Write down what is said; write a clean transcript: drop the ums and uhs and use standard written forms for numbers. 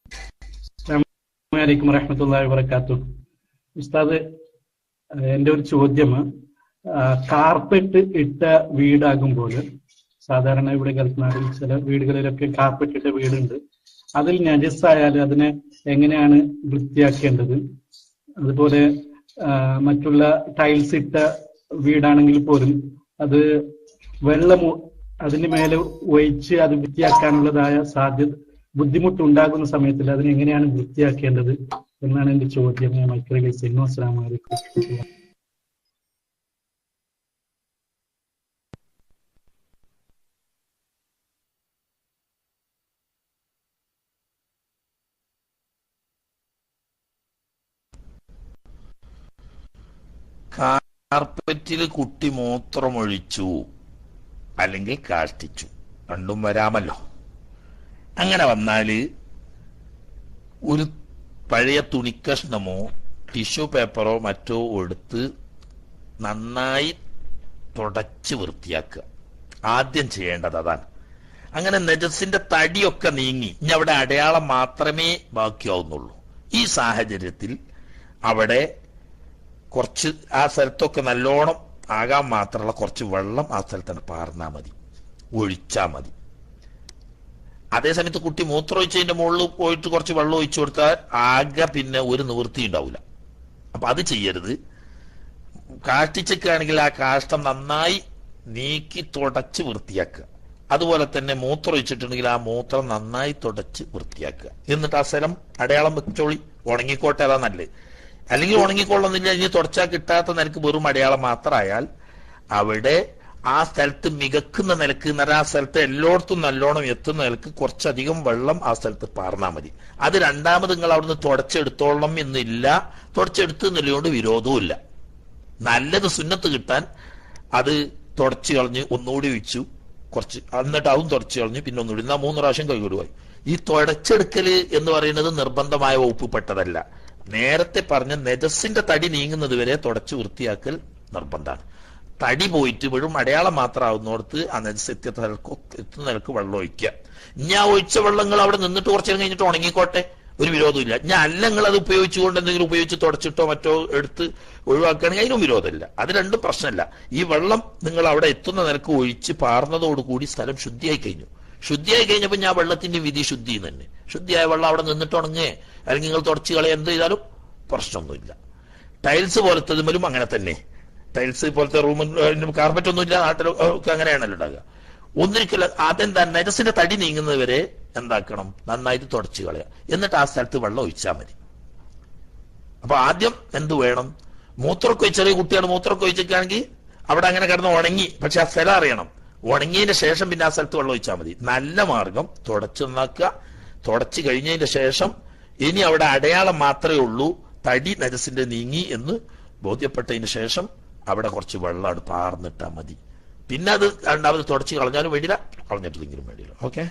അസ്സലാമു അലൈക്കും വറഹ്മത്തുള്ളാഹി വബറകാതുഹു. ഉസ്താദ്, എൻ്റെ ഒരു ചോദ്യം, കാർപ്പറ്റ് ഇട്ട വീടാകുമ്പോൾ, സാധാരണ ഇവിടെ ഗൾഫ് നാട്ടിൽ ചില വീടുകളിലൊക്കെ കാർപ്പറ്റ് ഇട്ട വീടുണ്ട്, അതിൽ നജസ്സായാൽ അതിനെ എങ്ങനെയാണ് വൃത്തിയാക്കേണ്ടത്? അതുപോലെ മറ്റുള്ള ടൈൽസ് ഇട്ട വീടാണെങ്കിൽ പോലും അത് വെള്ളം അതിന് മേലെ ഒഴിച്ച് അത് വൃത്തിയാക്കാനുള്ളതായ ബുദ്ധിമുട്ടുണ്ടാകുന്ന സമയത്തിൽ അതിനെ എങ്ങനെയാണ് വൃത്തിയാക്കേണ്ടത് എന്നാണ് എന്റെ ചോദ്യം. ഞാൻ മൈക്കിളിലേക്ക് ചെയ്യുന്നു. അസ്സലാമു അലൈക്കും. കാർപ്പറ്റിൽ കുട്ടി മൂത്രമൊഴിച്ചു അല്ലെങ്കിൽ കാഷ്ടിച്ചു, രണ്ടും വരാമല്ലോ. അങ്ങനെ വന്നാല് ഒരു പഴയ തുണിക്കഷ്ണമോ ടിഷ്യൂ പേപ്പറോ മറ്റോ എടുത്ത് നന്നായി തുടച്ച് വൃത്തിയാക്കുക. ആദ്യം ചെയ്യേണ്ടത് അതാണ്. അങ്ങനെ നജസിന്റെ തടിയൊക്കെ നീങ്ങി ഇനി അവിടെ അടയാളം മാത്രമേ ബാക്കിയാവുന്നുള്ളൂ. ഈ സാഹചര്യത്തിൽ അവിടെ കുറച്ച് ആ സ്ഥലത്തൊക്കെ നല്ലോണം ആകാൻ മാത്രമുള്ള കുറച്ച് വെള്ളം ആ സ്ഥലത്താണ് പാർന്നാൽ മതി, ഒഴിച്ചാൽ മതി. അതേസമയത്ത് കുട്ടി മൂത്രം ഒഴിച്ചതിന്റെ മുകളിൽ പോയിട്ട് കുറച്ച് വെള്ളം ഒഴിച്ചു കൊടുത്താൽ ആകെ പിന്നെ ഒരു നിവൃത്തി ഉണ്ടാവില്ല. അപ്പൊ അത് ചെയ്യരുത്. കാഷ്ടിച്ചൊക്കെയാണെങ്കിൽ ആ കാഷ്ടം നന്നായി നീക്കി തുടച്ച് വൃത്തിയാക്കുക. അതുപോലെ തന്നെ മൂത്രം ഒഴിച്ചിട്ടുണ്ടെങ്കിൽ ആ മൂത്രം നന്നായി തുടച്ച് വൃത്തിയാക്കുക. എന്നിട്ട് ആ സ്ഥലം അടയാളം വെച്ചോളി, ഉണങ്ങിക്കോട്ടെ, അതാ നല്ലത്. അല്ലെങ്കിൽ ഉണങ്ങിക്കൊള്ളുന്നില്ല, ഇനി തുടച്ചാൽ കിട്ടാത്ത നിലക്ക് വെറും അടയാളം മാത്രമായാൽ അവിടെ ആ സ്ഥലത്ത് മികക്കുന്ന നിലക്ക്, ആ സ്ഥലത്ത് എല്ലായിടത്തും നല്ലോണം എത്തുന്ന നിലക്ക് കുറച്ചധികം വെള്ളം ആ സ്ഥലത്ത് പാർന്നാൽ മതി. അത് രണ്ടാമത് നിങ്ങൾ അവിടുന്ന് തുടച്ചെടുത്തോളണം എന്നില്ല, തുടച്ചെടുത്ത് എന്നുള്ളതുകൊണ്ട് വിരോധവും ഇല്ല. നല്ലത് സുന്നത്ത് കിട്ടാൻ അത് തുടച്ചു കളഞ്ഞ് ഒന്നുകൂടി ഒഴിച്ചു കുറച്ച്, എന്നിട്ട് അതും തുടച്ചു കളഞ്ഞ് പിന്നെ ഒന്നുകൂടി, എന്നാൽ 3 പ്രാവശ്യം കൈകൊടുവായി. ഈ തുടച്ചെടുക്കല് എന്ന് പറയുന്നത് നിർബന്ധമായ വകുപ്പ് പെട്ടതല്ല. നേരത്തെ പറഞ്ഞ നജസിന്റെ തടി നീങ്ങുന്നത് വരെ തുടച്ച് വൃത്തിയാക്കൽ നിർബന്ധമാണ്. തടി പോയിട്ട് വെറും അടയാളം മാത്രമാവുന്നിടത്ത് ആ നജസ് എത്തുന്ന നിലക്ക് വെള്ളം ഒഴിക്കുക. ഞാൻ ഒഴിച്ച വെള്ളങ്ങൾ അവിടെ നിന്നിട്ട് കുറച്ചു നേരം കഴിഞ്ഞിട്ട് ഉണങ്ങിക്കോട്ടെ, ഒരു വിരോധമില്ല. ഞാൻ അല്ലെങ്കിൽ അത് ഉപയോഗിച്ചുകൊണ്ട് എന്തെങ്കിലും ഉപയോഗിച്ച് തുടച്ചിട്ടോ മറ്റോ എടുത്ത് ഒഴിവാക്കുകയാണെങ്കിൽ അതിനും വിരോധമില്ല. അത് രണ്ടും പ്രശ്നമല്ല. ഈ വെള്ളം നിങ്ങൾ അവിടെ എത്തുന്ന നിലക്ക് ഒഴിച്ച് പാർന്നതോടുകൂടി സ്ഥലം ശുദ്ധിയായി കഴിഞ്ഞു. ശുദ്ധിയായി കഴിഞ്ഞപ്പോൾ ഞാൻ വെള്ളത്തിന്റെ വിധി ശുദ്ധി തന്നെ. ശുദ്ധിയായ വെള്ളം അവിടെ നിന്നിട്ട് ഉണങ്ങേ അല്ലെങ്കിൽ നിങ്ങൾ തുടച്ച് കളയെ എന്ത് ചെയ്താലും പ്രശ്നമൊന്നുമില്ല. ടൈൽസ് പോലത്തതുമലും അങ്ങനെ തന്നെ. ടൈൽസ് പോലത്തെ റൂമിൽ കാർപ്പറ്റ് ഒന്നുമില്ല, നാട്ടിലൊക്കെ അങ്ങനെയാണല്ലോ ഉണ്ടാകുക. ഒന്നിരിക്കല അതെന്താ, നജസിന്റെ തടി നീങ്ങുന്നത് വരെ എന്താക്കണം, നന്നായിട്ട് തുടച്ച് കളയുക. എന്നിട്ട് ആ സ്ഥലത്ത് വെള്ളം ഒഴിച്ചാൽ മതി. അപ്പൊ ആദ്യം എന്ത് വേണം, മൂത്രമൊക്കെ ചെറിയ കുട്ടിയാണ് മൂത്രമൊക്കെ ഒഴിച്ചിട്ടാണെങ്കിൽ അവിടെ അങ്ങനെ കിടന്ന് ഉണങ്ങി, പക്ഷെ ആ സ്ഥലം അറിയണം. ഉണങ്ങിയതിന് ശേഷം പിന്നെ ആ സ്ഥലത്ത് വെള്ളം ഒഴിച്ചാൽ മതി. നല്ല മാർഗം തുടച്ചു നന്നാക്കുക. തുടച്ചു കഴിഞ്ഞതിന് ശേഷം ഇനി അവിടെ അടയാളം മാത്രമേ ഉള്ളൂ, തടി നജസിന്റെ നീങ്ങി എന്ന് ബോധ്യപ്പെട്ടതിന് ശേഷം അവിടെ കുറച്ച് വെള്ളം പാർന്നിട്ടാൽ മതി. പിന്നെ അത് രണ്ടാമത് തുടച്ച് കളഞ്ഞാലും വേണ്ടില്ല, കളഞ്ഞിട്ടില്ലെങ്കിലും വേണ്ടില്ല. ഓക്കെ.